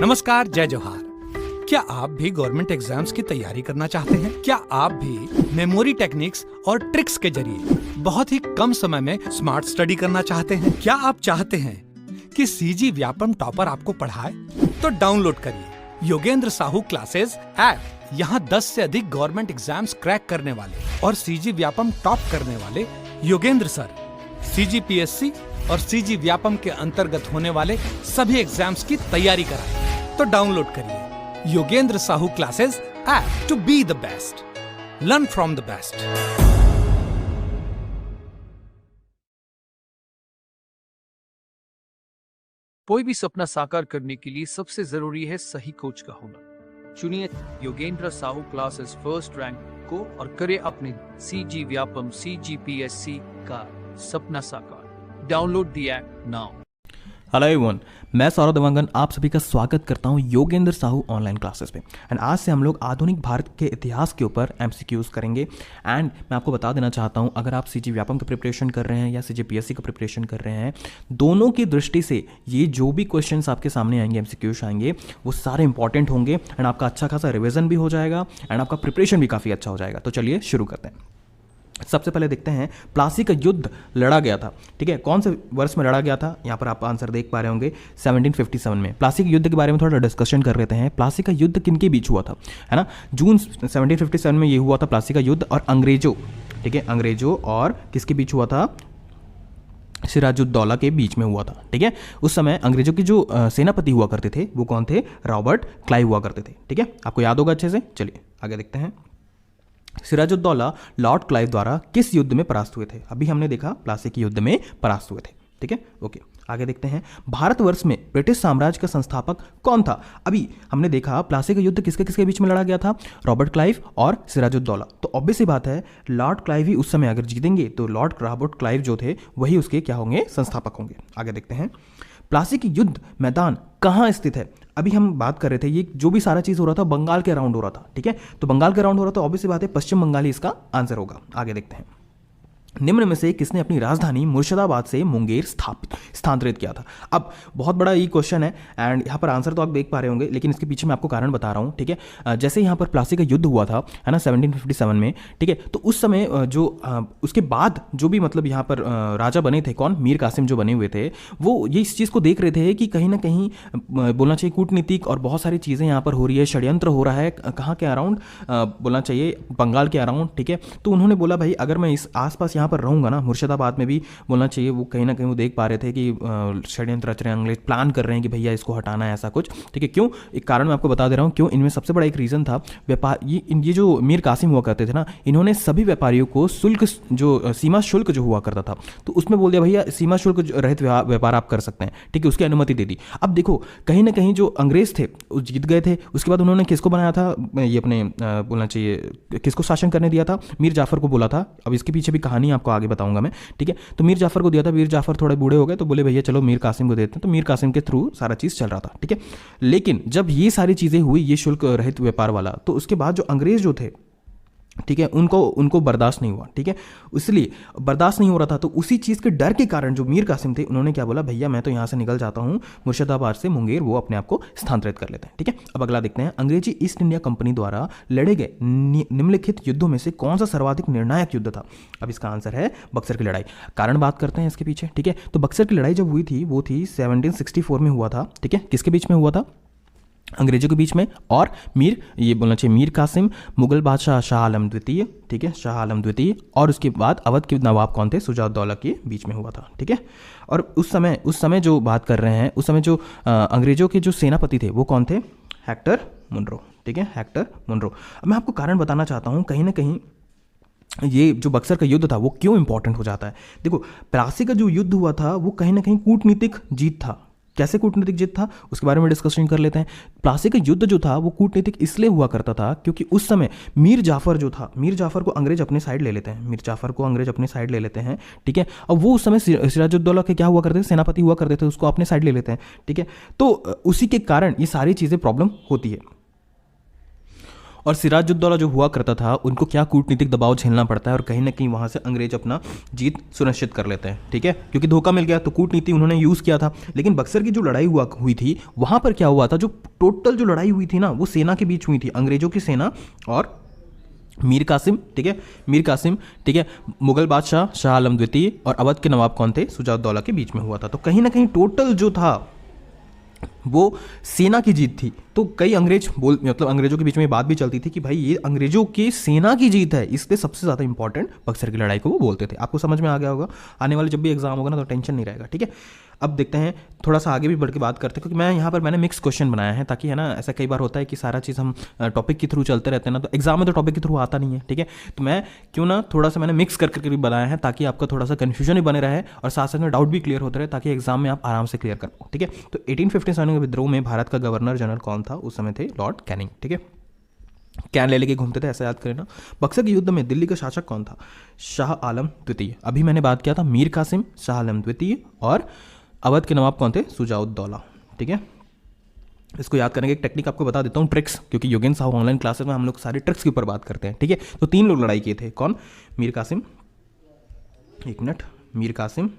नमस्कार, जय जोहार। क्या आप भी गवर्नमेंट एग्जाम्स की तैयारी करना चाहते हैं? क्या आप भी मेमोरी टेक्निक्स और ट्रिक्स के जरिए बहुत ही कम समय में स्मार्ट स्टडी करना चाहते हैं? क्या आप चाहते हैं कि सीजी व्यापम टॉपर आपको पढ़ाए? तो डाउनलोड करिए योगेंद्र साहू क्लासेस ऐप। यहाँ 10 से अधिक गवर्नमेंट एग्जाम्स क्रैक करने वाले और सीजी व्यापम टॉप करने वाले योगेंद्र सर CGPSC और सीजी व्यापम के अंतर्गत होने वाले सभी एग्जाम्स की तैयारी कराए। तो डाउनलोड करिए Yogendra Sahu classes app to be the best, learn from the best. कोई भी सपना साकार करने के लिए सबसे जरूरी है सही कोच का होना। चुनिए Yogendra Sahu classes first rank को और करे अपने सीजी व्यापम CGPSC का सपना साकार। Download the app now. Hello everyone, मैं सौरभ देवांगन आप सभी का स्वागत करता हूं योगेंद्र साहू ऑनलाइन क्लासेस पे। एंड आज से हम लोग आधुनिक भारत के इतिहास के ऊपर MCQs करेंगे। एंड मैं आपको बता देना चाहता हूं, अगर आप सीजी व्यापम का प्रिपरेशन कर रहे हैं या CGPSC का प्रिपरेशन कर रहे हैं, दोनों की दृष्टि से ये जो भी क्वेश्चंस आपके सामने आएंगे, MCQs आएंगे, वो सारे इंपॉर्टेंट होंगे एंड आपका अच्छा खासा रिविजन भी हो जाएगा एंड आपका प्रिपरेशन भी काफ़ी अच्छा हो जाएगा। तो चलिए शुरू करते हैं। सबसे पहले देखते हैं प्लासी का युद्ध लड़ा गया था। ठीक है, कौन से वर्ष में लड़ा गया था? यहाँ पर आप आंसर देख पा रहे होंगे 1757 में। प्लासी के युद्ध के बारे में थोड़ा डिस्कशन कर लेते हैं। प्लासी का युद्ध किन के बीच हुआ था, है ना? जून 1757 में ये हुआ था प्लासी का युद्ध, और अंग्रेजों, ठीक है, अंग्रेजों और किसके बीच हुआ था? सिराजुद्दौला के बीच में हुआ था। ठीक है, उस समय अंग्रेजों की जो सेनापति हुआ करते थे वो कौन थे? रॉबर्ट क्लाइव हुआ करते थे। ठीक है, आपको याद होगा अच्छे से। चलिए आगे देखते हैं। सिराजुद्दौला लॉर्ड क्लाइव द्वारा किस युद्ध में परास्त हुए थे? अभी हमने देखा प्लासी के युद्ध में परास्त हुए थे। ठीक है, ओके, आगे देखते हैं। भारतवर्ष में ब्रिटिश साम्राज्य का संस्थापक कौन था? अभी हमने देखा प्लासी का युद्ध किसके किसके बीच में लड़ा गया था? रॉबर्ट क्लाइव और सिराजुद्दौला। तो ऑब्वियस सी बात है, लॉर्ड क्लाइव ही उस समय अगर जीतेंगे तो लॉर्ड रॉबर्ट क्लाइव जो थे वही उसके क्या होंगे? संस्थापक होंगे। आगे देखते हैं। प्लासी की युद्ध मैदान कहाँ स्थित है? अभी हम बात कर रहे थे, ये जो भी सारा चीज़ हो रहा था बंगाल के अराउंड हो रहा था। ठीक है, तो बंगाल के अराउंड हो रहा था, ऑब्वियस सी बात है पश्चिम बंगाल ही इसका आंसर होगा। आगे देखते हैं। निम्न में से किसने अपनी राजधानी मुर्शिदाबाद से मुंगेर स्थानांतरित किया था? अब बहुत बड़ा ये क्वेश्चन है एंड यहाँ पर आंसर तो आप देख पा रहे होंगे, लेकिन इसके पीछे मैं आपको कारण बता रहा हूँ। ठीक है, जैसे यहाँ पर प्लासी का युद्ध हुआ था, है ना, 1757 में। ठीक है, तो उस समय जो उसके बाद जो भी मतलब यहाँ पर राजा बने थे, कौन? मीर कासिम जो बने हुए थे, वो ये इस चीज़ को देख रहे थे कि कहीं ना कहीं बोलना चाहिए कूटनीतिक और बहुत सारी चीज़ें यहाँ पर हो रही है, षड्यंत्र हो रहा है। कहाँ के अराउंड बोलना चाहिए? बंगाल के अराउंड। ठीक है, तो उन्होंने बोला भाई अगर मैं इस आसपास यहाँ पर रहूँगा ना, मुर्शिदाबाद में भी बोलना चाहिए, वो कहीं ना कहीं वो देख पा रहे थे कि षड्यंत्र रच रहे हैं, अंग्रेज प्लान कर रहे हैं कि भैया इसको हटाना है, ऐसा कुछ। ठीक है, क्यों? एक कारण मैं आपको बता दे रहा हूँ क्यों। इनमें सबसे बड़ा एक रीज़न था व्यापार। ये जो मीर कासिम हुआ करते थे ना, इन्होंने सभी व्यापारियों को शुल्क, जो सीमा शुल्क जो हुआ करता था, तो उसमें बोल दिया भैया सीमा शुल्क रहित व्यापार आप कर सकते हैं। ठीक है, उसकी अनुमति दे दी। अब देखो कहीं ना कहीं जो अंग्रेज थे वो जीत गए थे। उसके बाद उन्होंने किसको बनाया था? ये अपने बोलना चाहिए किसको शासन करने दिया था? मीर जाफर को बोला था। अब इसके पीछे भी कहानी आपको आगे बताऊंगा मैं। ठीक है, तो मीर जाफर को दिया था। मीर जाफर थोड़े बूढ़े हो गए तो बोले भैया चलो मीर कासिम को देते हैं, तो मीर कासिम के थ्रू सारा चीज़ चल रहा था। ठीक है, लेकिन जब ये सारी चीज़ें हुई, ये शुल्क रहित व्यापार वाला, तो उसके बाद जो अंग्रेज जो थे, ठीक है, उनको बर्दाश्त नहीं हुआ। ठीक है, इसलिए बर्दाश्त नहीं हो रहा था, तो उसी चीज़ के डर के कारण जो मीर कासिम थे उन्होंने क्या बोला, भैया मैं तो यहाँ से निकल जाता हूँ, मुर्शिदाबाद से मुंगेर वो अपने आप को स्थानांतरित कर लेते हैं। ठीक है, अब अगला देखते हैं। अंग्रेजी ईस्ट इंडिया कंपनी द्वारा लड़े गए निम्नलिखित युद्धों में से कौन सा सर्वाधिक निर्णायक युद्ध था? अब इसका आंसर है बक्सर की लड़ाई। कारण बात करते हैं इसके पीछे। ठीक है, तो बक्सर की लड़ाई जब हुई थी वो थी 1764 में हुआ था। ठीक है, किसके बीच में हुआ था? अंग्रेजों के बीच में और ये बोलना चाहिए मीर कासिम, मुगल बादशाह शाह आलम द्वितीय, ठीक है, शाह आलम द्वितीय, और उसके बाद अवध के नवाब कौन थे? शुजाउद्दौला के बीच में हुआ था। ठीक है, और उस समय जो बात कर रहे हैं, उस समय जो अंग्रेजों के जो सेनापति थे वो कौन थे? Hector Munro. ठीक है, हेक्टर मुनरो। अब मैं आपको कारण बताना चाहता हूँ, कहीं ना कहीं ये जो बक्सर का युद्ध था वो क्यों इंपॉर्टेंट हो जाता है। देखो, प्लासी का जो युद्ध हुआ था वो कहीं ना कहीं कूटनीतिक जीत था। कैसे कूटनीतिक जीत था उसके बारे में डिस्कशन कर लेते हैं। प्लासी का युद्ध जो था वो कूटनीतिक इसलिए हुआ करता था क्योंकि उस समय मीर जाफर जो था, मीर जाफर को अंग्रेज अपने साइड ले लेते हैं, मीर जाफर को अंग्रेज अपने साइड ले लेते हैं। ठीक है, अब वो उस समय सिराजुद्दौला के क्या हुआ करते थे? सेनापति हुआ करते थे, उसको अपने साइड ले लेते हैं। ठीक है, तो उसी के कारण ये सारी चीज़ें प्रॉब्लम होती है। और सिराजुद्दौला जो हुआ करता था उनको क्या कूटनीतिक दबाव झेलना पड़ता है और कहीं ना कहीं वहाँ से अंग्रेज अपना जीत सुनिश्चित कर लेते हैं, ठीक है, क्योंकि धोखा मिल गया तो कूटनीति उन्होंने यूज़ किया था। लेकिन बक्सर की जो लड़ाई हुई थी वहाँ पर क्या हुआ था, जो टोटल जो लड़ाई हुई थी ना वो सेना के बीच हुई थी, अंग्रेजों की सेना और मीर कासिम, ठीक है, मीर कासिम, ठीक है, मुगल बादशाह शाह आलम द्वितीय और अवध के नवाब कौन थे, सुजाउद्दौला के बीच में हुआ था। तो कहीं ना कहीं टोटल जो था वो सेना की जीत थी। तो कई मतलब अंग्रेजों के बीच में ये बात भी चलती थी कि भाई ये अंग्रेजों की सेना की जीत है, इसलिए सबसे ज़्यादा इंपॉर्टेंट बक्सर की लड़ाई को वो बोलते थे। आपको समझ में आ गया होगा, आने वाले जब भी एग्जाम होगा ना तो टेंशन नहीं रहेगा, ठीक है। अब देखते हैं, थोड़ा सा आगे भी बढ़ के बात करते हैं, क्योंकि मैं यहाँ पर मैंने मिक्स क्वेश्चन बनाया है ताकि, है ना, ऐसा कई बार होता है कि सारा चीज़ हम टॉपिक के थ्रू चलते रहते हैं ना, तो एग्जाम में तो टॉपिक के थ्रू आता नहीं है, ठीक है। तो मैं क्यों ना थोड़ा सा मैंने मिक्स करके भी बनाया है ताकि आपका थोड़ा सा कन्फ्यूजन भी बने रहे और साथ साथ में डाउट भी क्लियर होते रहे, ताकि एग्जाम में आप आराम से क्लियर कर पाओ, ठीक है। तो 1857 के विद्रोह में भारत का गवर्नर जनरल कौन था, उस समय थे लॉर्ड कैनिंग, ठीक है। कैन ले लेके घूमते थे, ऐसा याद करें ना। बक्सर के युद्ध में दिल्ली का शासक कौन था, शाह आलम द्वितीय। अभी मैंने बात किया था मीर कासिम, शाह आलम द्वितीय और अवध के नवाब कौन थे, सुजाउद्दौला, ठीक है। इसको याद करने की एक टेक्निक आपको बता देता हूँ, ट्रिक्स, क्योंकि योगेंद्र साहू ऑनलाइन क्लासेस में हम लोग सारे ट्रिक्स के ऊपर बात करते हैं, ठीक है। तो 3 लोग लड़ाई किए थे, कौन, मीर कासिम, एक मिनट, मीर कासिम,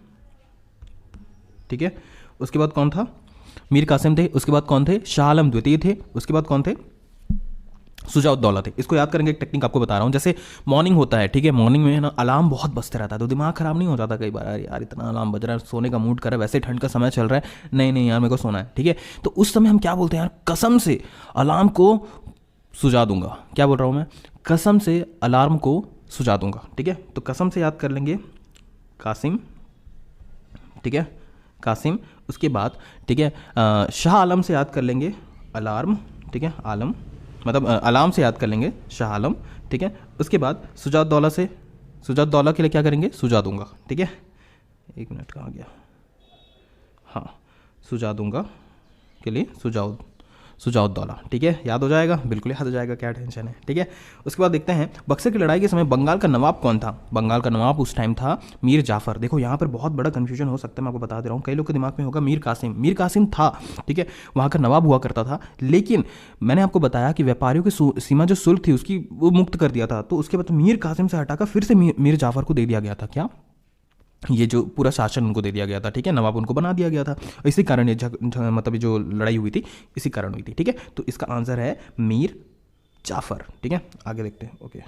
ठीक है, उसके बाद कौन था, मीर कासिम थे, उसके बाद कौन थे, शाह आलम द्वितीय थे, उसके बाद कौन थे, सुजाउद्दौला थे। इसको याद करेंगे, एक टेक्निक आपको बता रहा हूँ। जैसे मॉर्निंग होता है, ठीक है, मॉर्निंग में है ना अलार्म बहुत बजते रहता है, तो दिमाग खराब नहीं हो जाता कई बार, अरे यार इतना अलार्म बज रहा है, सोने का मूड कर रहा है, वैसे ठंड का समय चल रहा है, नहीं यार मेरे को सोना है, ठीक है। तो उस समय हम क्या बोलते हैं यार, कसम से अलार्म को सुझा दूंगा, क्या बोल रहा हूँ मैं, कसम से अलार्म को सुझा दूंगा, ठीक है। तो कसम से याद कर लेंगे कासिम, ठीक है, कासिम। उसके बाद, ठीक है, शाह आलम से याद कर लेंगे अलार्म, ठीक है, आलम मतलब अलार्म से याद कर लेंगे शाह आलम, ठीक है। उसके बाद सुजाउद्दौला के लिए क्या करेंगे, सुझा दूंगा, ठीक है, एक मिनट कहाँ गया, हाँ, सुझा दूंगा के लिए सुजाउद्दौला, ठीक है, याद हो जाएगा, बिल्कुल याद हो जाएगा, क्या टेंशन है, ठीक है। उसके बाद देखते हैं बक्सर की लड़ाई के समय बंगाल का नवाब कौन था। बंगाल का नवाब उस टाइम था मीर जाफर। देखो यहाँ पर बहुत बड़ा कंफ्यूजन हो सकता है, मैं आपको बता दे रहा हूँ, कई लोग के दिमाग में होगा मीर कासिम था, ठीक है, वहाँ का नवाब हुआ करता था, लेकिन मैंने आपको बताया कि व्यापारियों की सीमा जो शुल्क थी उसकी वो मुक्त कर दिया था, तो उसके बाद मीर कासिम से हटाकर फिर से मीर जाफर को दे दिया गया था, क्या, ये जो पूरा शासन उनको दे दिया गया था, ठीक है, नवाब उनको बना दिया गया था। इसी कारण ये मतलब जो लड़ाई हुई थी इसी कारण हुई थी, ठीक है। तो इसका आंसर है मीर जाफर, ठीक है। आगे देखते हैं, ओके,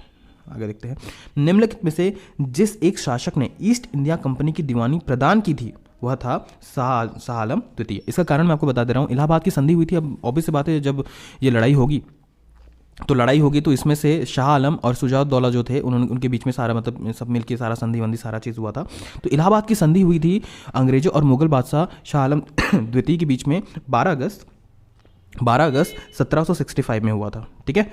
आगे देखते हैं। निम्नलिखित में से जिस एक शासक ने ईस्ट इंडिया कंपनी की दीवानी प्रदान की थी वह था शाह आलम द्वितीय। इसका कारण मैं आपको बता दे रहा हूँ, इलाहाबाद की संधि हुई थी। अब ऑब्वियस बात है, जब ये लड़ाई होगी तो इसमें से शाह आलम और सुजाउद्दौला जो थे उनके बीच में सारा मतलब सब मिलके सारा संधि वंधि सारा चीज़ हुआ था। तो इलाहाबाद की संधि हुई थी अंग्रेजों और मुगल बादशाह शाह आलम द्वितीय के बीच में 12 अगस्त 1765 में हुआ था, ठीक है।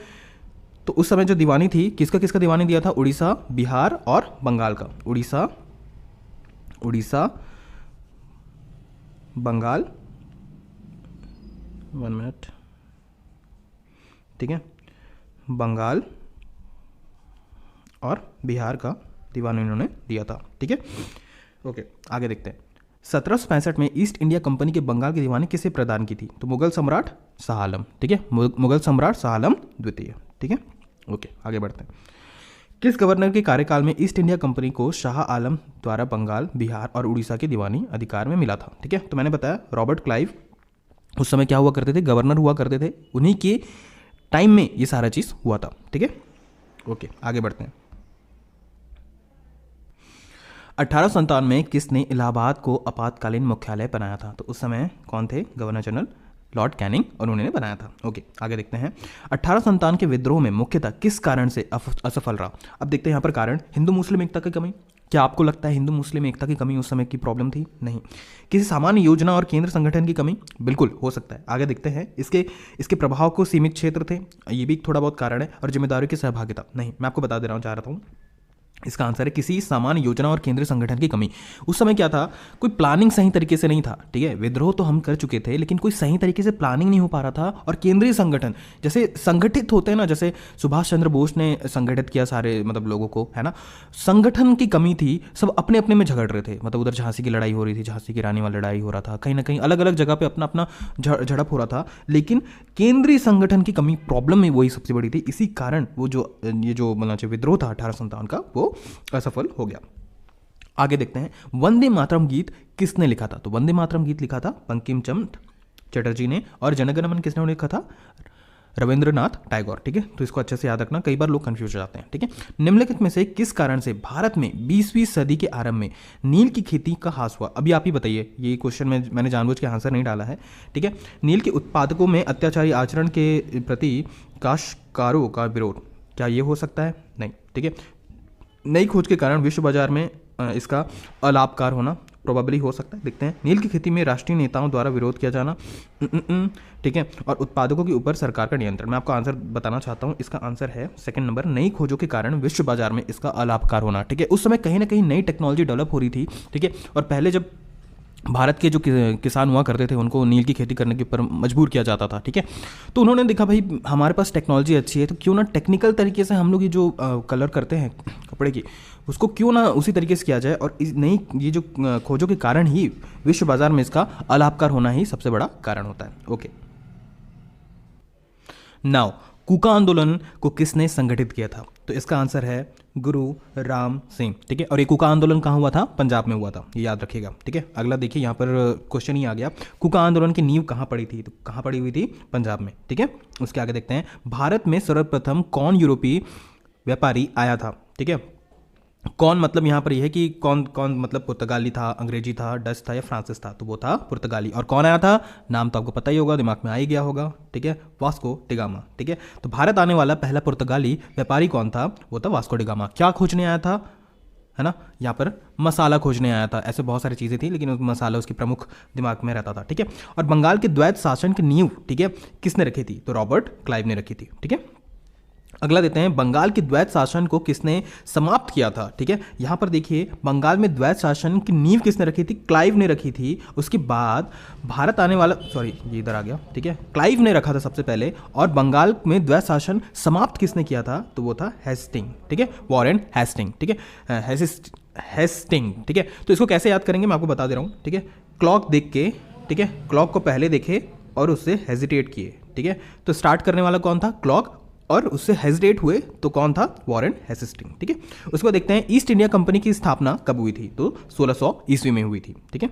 तो उस समय जो दीवानी थी, किसका किसका दीवानी दिया था, उड़ीसा, बिहार और बंगाल का। उड़ीसा, बंगाल, 1 मिनट, ठीक है, बंगाल और बिहार का दीवानी उन्होंने दिया था, ठीक है। ओके, आगे देखते हैं। 1765 में ईस्ट इंडिया कंपनी के बंगाल की दीवानी किसे प्रदान की थी, तो मुगल सम्राट शाह आलम, ठीक है, मुगल सम्राट शाह आलम द्वितीय, ठीक है। ओके, आगे बढ़ते हैं। किस गवर्नर के कार्यकाल में ईस्ट इंडिया कंपनी को शाह आलम द्वारा बंगाल, बिहार और उड़ीसा की दीवानी अधिकार में मिला था, ठीक है। तो मैंने बताया रॉबर्ट क्लाइव उस समय क्या हुआ करते थे, गवर्नर हुआ करते थे, उन्हीं के टाइम में ये सारा चीज हुआ था, ठीक है। ओके, आगे बढ़ते हैं। 1857 में किसने इलाहाबाद को आपातकालीन मुख्यालय बनाया था, तो उस समय कौन थे, गवर्नर जनरल लॉर्ड कैनिंग, और उन्होंने बनाया था। ओके, आगे देखते हैं। 1857 के विद्रोह में मुख्यतः किस कारण से असफल रहा। अब देखते हैं यहाँ पर कारण, हिंदू मुस्लिम एकता की कमी। क्या आपको लगता है हिंदू मुस्लिम एकता की कमी उस समय की प्रॉब्लम थी? नहीं। किसी सामान्य योजना और केंद्र संगठन की कमी? बिल्कुल हो सकता है। आगे देखते हैं। इसके प्रभाव को सीमित क्षेत्र थे, ये भी थोड़ा बहुत कारण है। और जिम्मेदारी की सहभागिता? नहीं, मैं आपको बता दे रहा हूँ, चाह रहा हूँ इसका आंसर है किसी सामान्य योजना और केंद्रीय संगठन की कमी। उस समय क्या था, कोई प्लानिंग सही तरीके से नहीं था, ठीक है। विद्रोह तो हम कर चुके थे, लेकिन कोई सही तरीके से प्लानिंग नहीं हो पा रहा था। और केंद्रीय संगठन जैसे संगठित होते हैं ना, जैसे सुभाष चंद्र बोस ने संगठित किया सारे मतलब लोगों को, है ना, संगठन की कमी थी। सब अपने अपने में झगड़ रहे थे, मतलब उधर झांसी की लड़ाई हो रही थी, झांसी की रानी वाली लड़ाई हो रहा था, कहीं ना कहीं अलग अलग जगह पे अपना अपना झड़प हो रहा था। लेकिन केंद्रीय संगठन की कमी, प्रॉब्लम में वही सबसे बड़ी थी, इसी कारण वो ये जो विद्रोह था 1857 का, वो असफल हो गया। आगे देखते हैं, वंदे मातरम गीत किसने लिखा था? तो वंदे मातरम गीत लिखा था बंकिम चंद्र चटर्जी ने, और जनगण मन किसने लिखा था? रविंद्रनाथ टैगोर। ठीक है, तो इसको अच्छे से याद रखना, कई बार लोग कंफ्यूज हो जाते हैं। ठीक है, निम्नलिखित में से किस कारण से भारत में 20वीं सदी के आरंभ में नील की खेती का ह्रास हुआ? अभी आप ही बताइए, ये क्वेश्चन में मैंने जानबूझ के आंसर नहीं डाला है। ठीक है, नील के उत्पादकों में अत्याचारी आचरण के प्रति काश्तकारों का विरोध, क्या ये हो सकता है? नहीं। ठीक है, नई खोज के कारण विश्व बाजार में इसका अलाभकार होना प्रोबेबली हो सकता है। देखते हैं, नील की खेती में राष्ट्रीय नेताओं द्वारा विरोध किया जाना, ठीक है, और उत्पादकों के ऊपर सरकार का नियंत्रण। मैं आपको आंसर बताना चाहता हूं, इसका आंसर है सेकंड नंबर, नई खोजों के कारण विश्व बाजार में इसका अलाभकार होना। ठीक है, उस समय कहीं ना कहीं नई टेक्नोलॉजी डेवलप हो रही थी। ठीक है, और पहले जब भारत के जो किसान हुआ करते थे उनको नील की खेती करने के ऊपर मजबूर किया जाता था। ठीक है, तो उन्होंने देखा भाई हमारे पास टेक्नोलॉजी अच्छी है, तो क्यों ना टेक्निकल तरीके से हम लोग ये जो कलर करते हैं कपड़े की, उसको क्यों ना उसी तरीके से किया जाए, और इस नई ये जो खोजों के कारण ही विश्व बाजार में इसका अलाभकार होना ही सबसे बड़ा कारण होता है। ओके, नाउ कूका आंदोलन को किसने संगठित किया था? तो इसका आंसर है गुरु राम सिंह। ठीक है, और ये कूका आंदोलन कहाँ हुआ था? पंजाब में हुआ था, ये याद रखिएगा। ठीक है, अगला देखिए, यहाँ पर क्वेश्चन ही आ गया, कूका आंदोलन की नींव कहाँ पड़ी थी? तो कहाँ पड़ी हुई थी? पंजाब में। ठीक है, उसके आगे देखते हैं, भारत में सर्वप्रथम कौन यूरोपीय व्यापारी आया था? ठीक है, कौन मतलब यहाँ पर यह है कि कौन मतलब पुर्तगाली था, अंग्रेजी था, डच था या फ्रांसिस था? तो वो था पुर्तगाली। और कौन आया था? नाम तो आपको पता ही होगा, दिमाग में आ ही गया होगा। ठीक है, वास्को डिगामा। ठीक है, तो भारत आने वाला पहला पुर्तगाली व्यापारी कौन था? वो था वास्को डिगामा। क्या खोजने आया था? है ना, यहाँ पर मसाला खोजने आया था। ऐसे बहुत सारी चीज़ें थी, लेकिन मसाला उसकी प्रमुख दिमाग में रहता था। ठीक है, और बंगाल के द्वैत शासन की नींव, ठीक है, किसने रखी थी? तो रॉबर्ट क्लाइव ने रखी थी। ठीक है, अगला देते हैं, बंगाल के द्वैत शासन को किसने समाप्त किया था? ठीक है, यहां पर देखिए, बंगाल में द्वैत शासन की नींव किसने रखी थी? क्लाइव ने रखी थी। उसके बाद भारत आने वाला, सॉरी ये इधर आ गया। ठीक है, क्लाइव ने रखा था सबसे पहले, और बंगाल में द्वैत शासन समाप्त किसने किया था? तो वो था हेस्टिंग। ठीक है, वॉरेन हेस्टिंग। ठीक है, हेस्टिंग। ठीक है, तो इसको कैसे याद करेंगे मैं आपको बता दे रहा हूँ। ठीक है, क्लॉक देख के, ठीक है, क्लॉक को पहले देखे और उससे हेजिटेट किए। ठीक है, तो स्टार्ट करने वाला कौन था? क्लॉक, और उससे हेजिटेट हुए तो कौन था? Warren Hasting. ठीक है, उसके बाद देखते हैं, ईस्ट इंडिया कंपनी की स्थापना कब हुई थी? तो 1600 ईस्वी में हुई थी। ठीक है,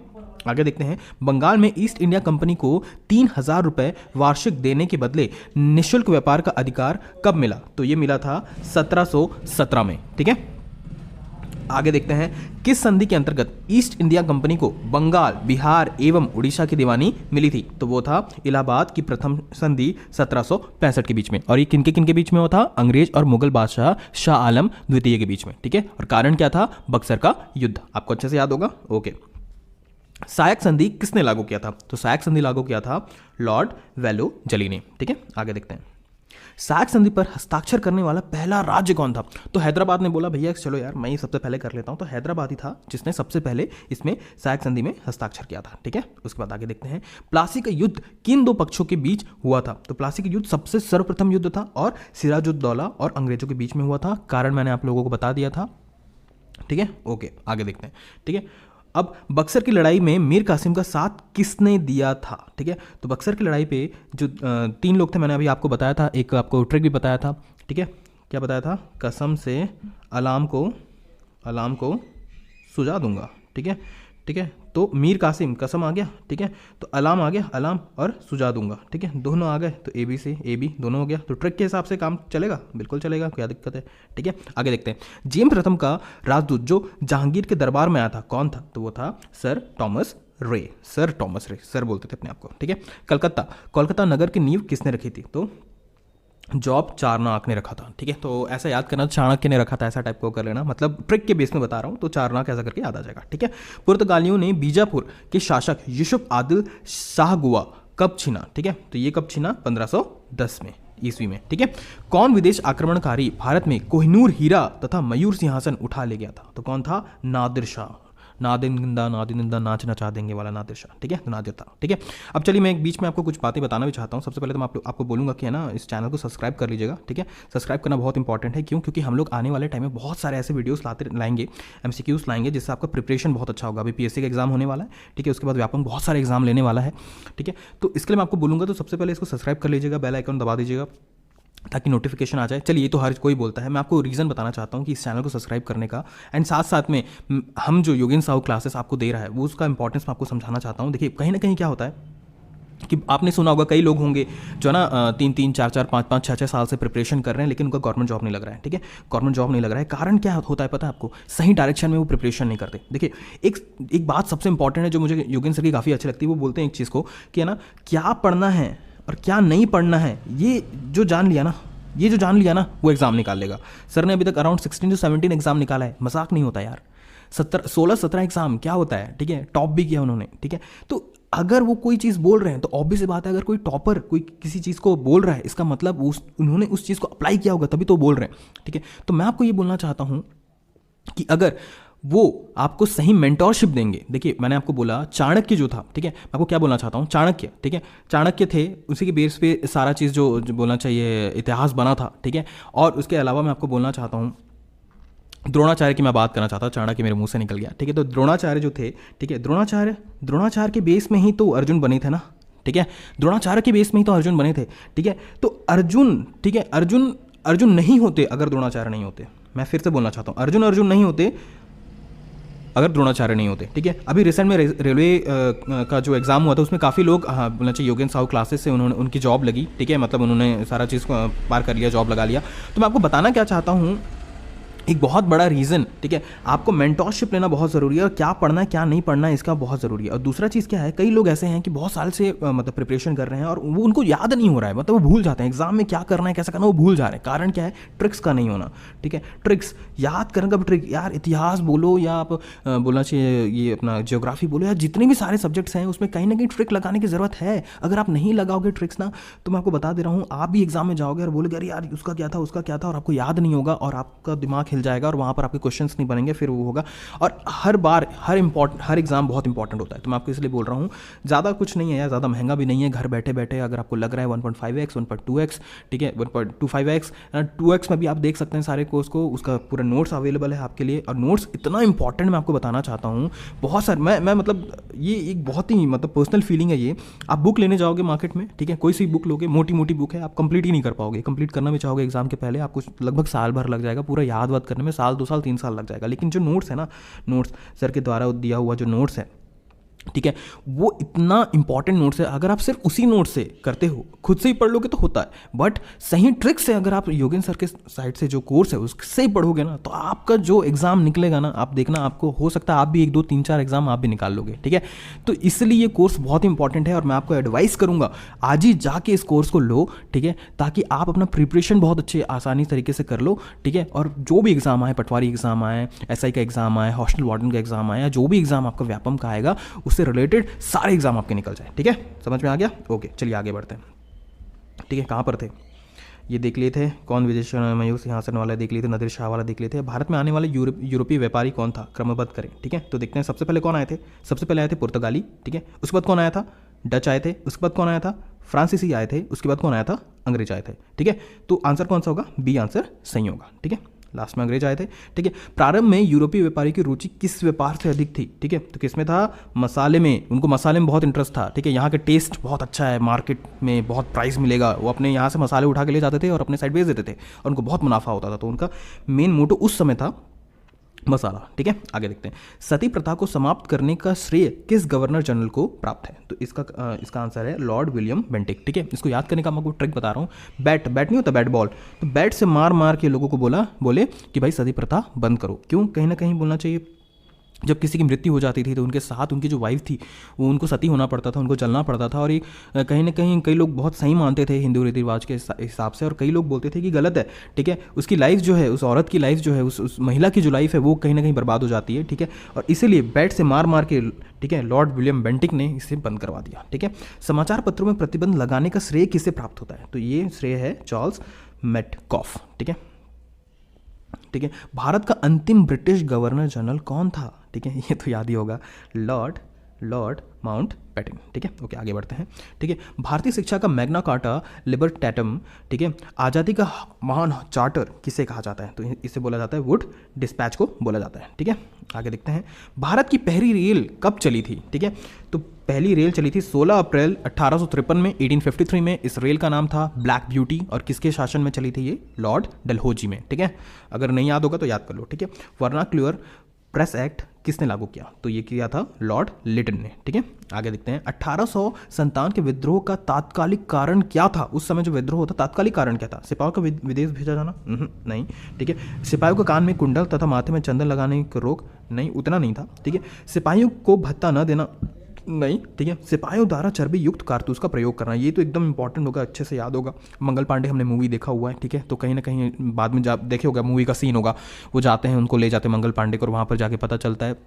आगे देखते हैं, बंगाल में ईस्ट इंडिया कंपनी को 3000 रुपए वार्षिक देने के बदले निःशुल्क व्यापार का अधिकार कब मिला? तो ये मिला था 1717 में। ठीक है, आगे देखते हैं, किस संधि के अंतर्गत ईस्ट इंडिया कंपनी को बंगाल, बिहार एवं उड़ीसा की दीवानी मिली थी? तो वो था इलाहाबाद की प्रथम संधि 1765 के बीच में। और ये किनके किनके बीच में हुआ था? अंग्रेज और मुगल बादशाह शाह आलम द्वितीय के बीच में। ठीक है, और कारण क्या था? बक्सर का युद्ध। आपको अच्छे से याद होगा। ओके, सहायक संधि किसने लागू किया था? तो सहायक संधि लागू किया था लॉर्ड वेलोजली ने। ठीक है, आगे देखते हैं, सहायक संधि पर हस्ताक्षर करने वाला पहला राज्य कौन था? तो हैदराबाद ने बोला भैया चलो यार मैं ही सबसे पहले कर लेता हूं, तो हैदराबाद ही था जिसने सबसे पहले इसमें सहायक संधि में हस्ताक्षर किया था। ठीक है, उसके बाद आगे देखते हैं, प्लासी का युद्ध किन दो पक्षों के बीच हुआ था? तो प्लासी का युद्ध सबसे सर्वप्रथम युद्ध था और सिराजुद्दौला और अंग्रेजों के बीच में हुआ था। कारण मैंने आप लोगों को बता दिया था। ठीक है, ओके, आगे देखते हैं। ठीक है, अब बक्सर की लड़ाई में मीर कासिम का साथ किसने दिया था? ठीक है, तो बक्सर की लड़ाई पे जो 3 लोग थे, मैंने अभी आपको बताया था, एक आपको ट्रिक भी बताया था। ठीक है, क्या बताया था? कसम से अलाम को सुझा दूंगा। ठीक है, ठीक है, तो मीर कासिम, कसम आ गया। ठीक है, तो अलाम आ गया, अलाम और सुझा दूंगा। ठीक है, दोनों आ गए, तो ए बी से ए बी दोनों हो गया। तो ट्रिक के हिसाब से काम चलेगा, बिल्कुल चलेगा, क्या दिक्कत है? ठीक है, आगे देखते हैं, जेम्स प्रथम का राजदूत जो जहांगीर के दरबार में आया था कौन था? तो वो था सर टॉमस रे। सर बोलते थे अपने आप को। ठीक है, कोलकाता नगर की नींव किसने रखी थी? तो जॉब चारनाक ने रखा था। ठीक है, तो ऐसा याद करना, चाणक्य ने रखा था, ऐसा टाइप को कर लेना, मतलब ट्रिक के बेस में बता रहा हूं, तो चारनाक ऐसा करके याद आ जाएगा। ठीक है, पुर्तगालियों ने बीजापुर के शासक यूसुफ आदिल शाह गुआ कब छीना? ठीक है, तो ये कब छीना? 1510 में ईस्वी में। ठीक है, कौन विदेश आक्रमणकारी भारत में कोहिनूर हीरा तथा मयूर सिंहासन उठा ले गया था? तो कौन था? नादिर शाह। नादिंदा नादिंदा नाच नचा देंगे वाला नादिर शाह, ठीक है, तो नादिर था, ठीक है। अब चलिए मैं एक बीच में आपको कुछ बातें बताना भी चाहता हूँ। सबसे पहले तो मैं आपको बोलूँगा कि है ना, इस चैनल को सब्सक्राइब कर लीजिएगा, ठीक है। सब्सक्राइब करना बहुत इंपॉर्टेंट है, क्यों? क्योंकि हम लोग आने वाले टाइम में बहुत सारे ऐसे वीडियोस लाएंगे, MCQs लाएंगे, जिससे आपका प्रिपरेशन बहुत अच्छा होगा। अभी PSC का एग्जाम होने वाला है, ठीक है, उसके बाद व्यापम बहुत सारे एग्जाम लेने वाला है, ठीक है। तो इसके लिए मैं आपको बोलूँगा, तो सबसे पहले इसको सब्सक्राइब कर लीजिएगा, बेल आइकन दबा दीजिएगा ताकि नोटिफिकेशन आ जाए। चलिए, ये तो हर कोई बोलता है, मैं आपको रीज़न बताना चाहता हूँ कि इस चैनल को सब्सक्राइब करने का, एंड साथ साथ में हम जो योगेंद्र साहू क्लासेस आपको दे रहा है वो उसका इंपॉर्टेंस मैं आपको समझाना चाहता हूँ। देखिए, कहीं ना कहीं क्या होता है कि आपने सुना होगा, कई लोग होंगे जो ना 3-3, 4-4, 5-5, 6-6 साल से प्रिपरेशन कर रहे हैं, लेकिन उनका गवर्नमेंट जॉब नहीं लग रहा है, ठीक है। गवर्नमेंट जॉब नहीं लग रहा है, कारण क्या होता है पता है आपको? सही डायरेक्शन में वो प्रिपरेशन नहीं करते। देखिए, एक बात सबसे इंपॉर्टेंट है जो मुझे योगेंद्र सर की काफ़ी अच्छी लगती है, वो बोलते हैं एक चीज़ को कि है ना, क्या पढ़ना है और क्या नहीं पढ़ना है, ये जो जान लिया ना वो एग्ज़ाम निकाल लेगा। सर ने अभी तक अराउंड 16 से 17 एग्ज़ाम निकाला है, मजाक नहीं होता यार। 16-17 एग्ज़ाम क्या होता है, ठीक है, टॉप भी किया उन्होंने, ठीक है। तो अगर वो कोई चीज़ बोल रहे हैं तो ऑब्वियस बात है, अगर कोई टॉपर कोई किसी चीज़ को बोल रहा है, इसका मतलब उन्होंने उस चीज़ को अप्लाई किया होगा, तभी तो बोल रहे हैं, ठीक है। तो मैं आपको ये बोलना चाहता हूँ कि अगर वो आपको सही मेंटोरशिप देंगे, देखिए मैंने आपको बोला चाणक्य जो था, ठीक है, मैं आपको क्या बोलना चाहता हूँ, चाणक्य, ठीक है, चाणक्य थे, उसी के बेस पे सारा चीज़ जो बोलना चाहिए इतिहास बना था, ठीक है। और उसके अलावा मैं आपको बोलना चाहता हूँ, द्रोणाचार्य की मैं बात करना चाहता हूँ, चाणक्य मेरे मुंह से निकल गया, ठीक है। तो द्रोणाचार्य जो थे, ठीक है, द्रोणाचार्य के बेस में ही तो अर्जुन बने थे ना, ठीक है, द्रोणाचार्य के बेस में ही तो अर्जुन बने थे, ठीक है। तो अर्जुन, ठीक है, अर्जुन नहीं होते अगर द्रोणाचार्य नहीं होते। मैं फिर से बोलना चाहता हूँ, अर्जुन नहीं होते अगर द्रोणाचार्य नहीं होते, ठीक है। अभी रिसेंट में रेलवे का जो एग्ज़ाम हुआ था, उसमें काफ़ी लोग, हाँ बोलना चाहिए, योगेंद्र साहू क्लासेस से उनकी जॉब लगी, ठीक है, मतलब उन्होंने सारा चीज़ को पार कर लिया, जॉब लगा लिया। तो मैं आपको बताना क्या चाहता हूँ, एक बहुत बड़ा रीज़न, ठीक है, आपको मेंटोरशिप लेना बहुत ज़रूरी है, और क्या पढ़ना है क्या नहीं पढ़ना है इसका बहुत ज़रूरी है। और दूसरा चीज़ क्या है, कई लोग ऐसे हैं कि बहुत साल से मतलब प्रिपरेशन कर रहे हैं और वो उनको याद नहीं हो रहा है, मतलब वो भूल जाते हैं एग्जाम में क्या करना है कैसा करना है, वो भूल जा रहे हैं। कारण क्या है? ट्रिक्स का नहीं होना, ठीक है। ट्रिक्स याद करने का भी ट्रिक, यार इतिहास बोलो या आप बोलना चाहिए ये अपना जियोग्राफी बोलो, या जितने भी सारे सब्जेक्ट्स हैं उसमें कहीं ना कहीं ट्रिक लगाने की ज़रूरत है। अगर आप नहीं लगाओगे ट्रिक्स ना, तो मैं आपको बता दे रहा हूँ, आप भी एग्जाम में जाओगे और बोलोगे अरे यार उसका क्या था, और आपको याद नहीं होगा और आपका दिमाग हिल जाएगा और वहाँ पर क्वेश्चंस नहीं बनेंगे, फिर वो होगा। और हर बार हर एग्जाम बहुत इंपॉर्टेंट होता है, तो मैं आपको इसलिए बोल रहा हूँ, ज़्यादा कुछ नहीं है यार, ज़्यादा महंगा भी नहीं है। घर बैठे बैठे अगर आपको लग रहा है 1.5x 1.2x, ठीक है, 1.25x 2x में भी आप देख सकते हैं सारे कोर्स को, उसका पूरा नोट्स अवेलेबल है आपके लिए। और नोट्स इतना इंपॉर्टेंट मैं आपको बताना चाहता हूँ, बहुत सारे मैं मतलब ये एक बहुत ही मतलब पर्सनल फीलिंग है ये। आप बुक लेने जाओगे मार्केट में, ठीक है, कोई सी बुक लोगे, मोटी मोटी बुक है, आप कंप्लीट ही नहीं कर पाओगे। कंप्लीट करना भी चाहोगे एग्जाम के पहले, आपको लगभग साल भर लग जाएगा, पूरा याद वाद करने में साल 2 साल 3 साल लग जाएगा। लेकिन जो नोट्स है ना, नोट्स सर के द्वारा दिया हुआ जो नोट्स है, ठीक है, वो इतना इंपॉर्टेंट नोट्स है। अगर आप सिर्फ उसी नोट से करते हो, खुद से ही पढ़ लोगे तो होता है, बट सही ट्रिक से अगर आप योगेंद्र सर के साइड से जो कोर्स है उससे ही पढ़ोगे ना, तो आपका जो एग्जाम निकलेगा ना, आप देखना, आपको हो सकता है आप भी 1 2 3 4 एग्जाम आप भी निकाल लोगे, ठीक है। तो इसलिए ये कोर्स बहुत इंपॉर्टेंट है और मैं आपको एडवाइस करूंगा आज ही जाके इस कोर्स को लो, ठीक है, ताकि आप अपना प्रिपरेशन बहुत अच्छे आसानी तरीके से कर लो, ठीक है। और जो भी एग्जाम आए, पटवारी एग्जाम आए, SI का एग्जाम आए, हॉस्टल वार्डन का एग्जाम आया, जो भी एग्जाम आपका व्यापम का आएगा, उससे रिलेटेड सारे एग्जाम आपके निकल जाए, ठीक है। समझ में आ गया? ओके, चलिए आगे बढ़ते हैं, ठीक है। कहाँ पर थे? ये देख लिए थे, कौन विजय मयूर सिंहासन वाला देख लिए थे, नादिर शाह वाला देख लिए थे। भारत में आने वाले यूरोपीय व्यापारी कौन था? क्रमबद्ध करें, ठीक है। तो देखते हैं, सबसे पहले कौन आए थे? सबसे पहले आए थे पुर्तगाली, ठीक है। उसके बाद कौन आया था? डच आए थे। उसके बाद कौन आया था? फ्रांसीसी आए थे। उसके बाद कौन आया था? अंग्रेज आए थे, ठीक है। तो आंसर कौन सा होगा? बी आंसर सही होगा, ठीक है। लास्ट में अंग्रेज आए थे, ठीक है। प्रारंभ में यूरोपीय व्यापारी की रुचि किस व्यापार से अधिक थी? ठीक है, तो किसमें था? मसाले में। उनको मसाले में बहुत इंटरेस्ट था, ठीक है। यहाँ के टेस्ट बहुत अच्छा है, मार्केट में बहुत प्राइस मिलेगा, वो अपने यहाँ से मसाले उठा के ले जाते थे और अपने साइड बेच देते थे और उनको बहुत मुनाफा होता था। तो उनका मेन मोटो उस समय था मसाला, ठीक है। आगे देखते हैं, सती प्रथा को समाप्त करने का श्रेय किस गवर्नर जनरल को प्राप्त है? तो इसका आंसर है लॉर्ड विलियम बेंटिक, ठीक है। इसको याद करने का मैं आपको ट्रिक बता रहा हूँ। बैट नहीं होता, बैट बॉल, तो बैट से मार के लोगों को बोले कि भाई सती प्रथा बंद करो। क्यों? कहीं ना कहीं बोलना चाहिए, जब किसी की मृत्यु हो जाती थी तो उनके साथ उनकी जो वाइफ थी वो उनको सती होना पड़ता था, उनको जलना पड़ता था। और ये कहीं ना कहीं कई लोग बहुत सही मानते थे हिंदू रीति रिवाज के हिसाब से, और कई लोग बोलते थे कि गलत है, ठीक है। उसकी लाइफ जो है, उस औरत की लाइफ जो है, उस महिला की जो लाइफ है वो कहीं ना कहीं बर्बाद हो जाती है, ठीक है। और इसीलिए बैट से मार के, ठीक है, लॉर्ड विलियम बेंटिक ने इसे बंद करवा दिया, ठीक है। समाचार पत्रों में प्रतिबंध लगाने का श्रेय किसे प्राप्त होता है? तो ये श्रेय है चार्ल्स मेटकॉफ, ठीक है। ठीक है। भारत का अंतिम ब्रिटिश गवर्नर जनरल कौन था? ठीक है, ये तो याद ही होगा, लॉर्ड माउंटबेटन। ठीक है, ओके आगे बढ़ते हैं। ठीक है, भारतीय शिक्षा का मैग्ना कार्टा लिबर्टैटम, ठीक है, आज़ादी का महान चार्टर किसे कहा जाता है? तो इसे बोला जाता है वुड डिस्पैच को बोला जाता है। ठीक है, आगे देखते हैं। भारत की पहली रेल कब चली थी? ठीक है, तो पहली रेल चली थी 16 अप्रैल 1853 में, 1853 में। इस रेल का नाम था ब्लैक ब्यूटी, और किसके शासन में चली थी ये? लॉर्ड डलहौजी में। ठीक है, अगर नहीं याद होगा तो याद कर लो। ठीक है, वर्नाक्युलर प्रेस एक्ट किसने लागू किया? तो ये किया था लॉर्ड लिटन ने। ठीक है, आगे देखते हैं। 1857 के विद्रोह का तात्कालिक कारण क्या था? उस समय जो विद्रोह होता तात्कालिक कारण क्या था? सिपाहियों का विदेश भेजा जाना? नहीं। ठीक है, सिपाहियों को कान में कुंडल तथा माथे में चंदन लगाने की रोक? नहीं, उतना नहीं था। ठीक है, सिपाहियों को भत्ता न देना? नहीं। ठीक है, सिपाहियों द्वारा चर्बी युक्त कारतूस का प्रयोग करना, ये तो एकदम इंपॉर्टेंट होगा, अच्छे से याद होगा। मंगल पांडे हमने मूवी देखा हुआ है। ठीक है, तो कहीं ना कहीं बाद में देखे होगा, मूवी का सीन होगा, वो जाते हैं, उनको ले जाते हैं मंगल पांडे को, और वहाँ पर जाके पता चलता है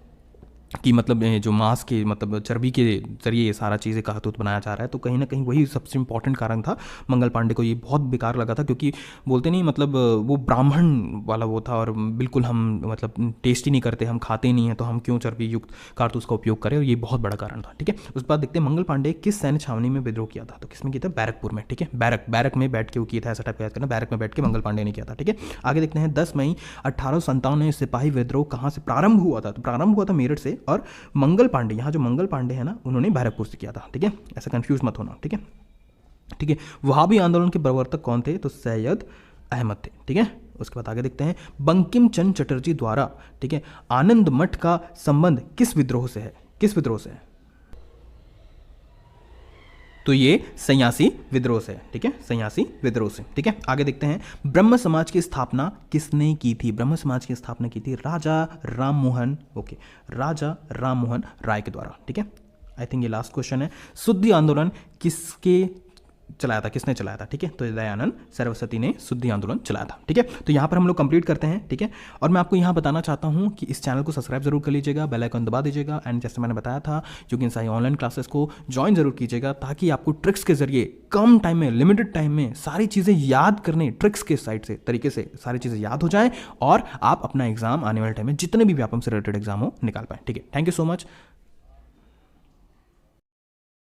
कि मतलब जो मांस के मतलब चर्बी के जरिए ये सारा चीज़ें कारतूस बनाया जा रहा है। तो कहीं ना कहीं वही सबसे इंपॉर्टेंट कारण था। मंगल पांडे को ये बहुत बेकार लगा था, क्योंकि बोलते नहीं मतलब वो ब्राह्मण वाला वो था, और बिल्कुल हम मतलब टेस्ट ही नहीं करते, हम खाते नहीं हैं, तो हम क्यों चर्बी युक्त कारतूस का उपयोग करें, और ये बहुत बड़ा कारण था। ठीक है, उस बाद देखते हैं मंगल पांडे किस सैन्य छावनी में विद्रोह किया था? तो किसमें किया था? बैरकपुर में। ठीक है, बैरक में बैठ के वो किया था, ऐसा टाइप याद करना, बैरक में बैठ के मंगल पांडे ने किया था। ठीक है, आगे देखते हैं। 10 मई 1857 में सिपाही विद्रोह कहाँ से प्रारंभ हुआ था? तो प्रारंभ हुआ था मेरठ से, और मंगल पांडे, यहाँ जो मंगल पांडे है ना, उन्होंने बैरकपुर से किया था। ठीक है, ऐसा कंफ्यूज मत होना। ठीक है, ठीक है। वहाबी आंदोलन के प्रवर्तक कौन थे? तो सैयद अहमद थे। ठीक है, उसके बाद आगे देखते हैं। बंकिम चंद्र चटर्जी द्वारा, ठीक है, आनंद मठ का संबंध किस विद्रोह से है? किस विद्रोह से है? तो ये सन्यासी विद्रोह से है। ठीक है, सन्यासी विद्रोह से। ठीक है, आगे देखते हैं। ब्रह्म समाज की स्थापना किसने की थी? ब्रह्म समाज की स्थापना की थी राजा राममोहन राय के द्वारा। ठीक है, आई थिंक ये लास्ट क्वेश्चन है। शुद्धि आंदोलन किसने चलाया था? ठीक है, तो दयानंद सरस्वती ने शुद्धि आंदोलन चलाया था। ठीक है, तो यहाँ पर हम लोग कंप्लीट करते हैं। ठीक है, और मैं आपको यहाँ बताना चाहता हूँ कि इस चैनल को सब्सक्राइब जरूर कर लीजिएगा, बेल आइकन दबा दीजिएगा, एंड जैसे मैंने बताया था योगेंद्र साई ऑनलाइन क्लासेस को ज्वाइन जरूर कीजिएगा, ताकि आपको ट्रिक्स के जरिए कम टाइम में, लिमिटेड टाइम में सारी चीज़ें याद करने, ट्रिक्स के साइड से तरीके से सारी चीज़ें याद हो जाएं, और आप अपना एग्जाम आने वाले टाइम में जितने भी व्यापम से रिलेटेड एग्जाम हो निकाल पाएं। ठीक है, थैंक यू सो मच।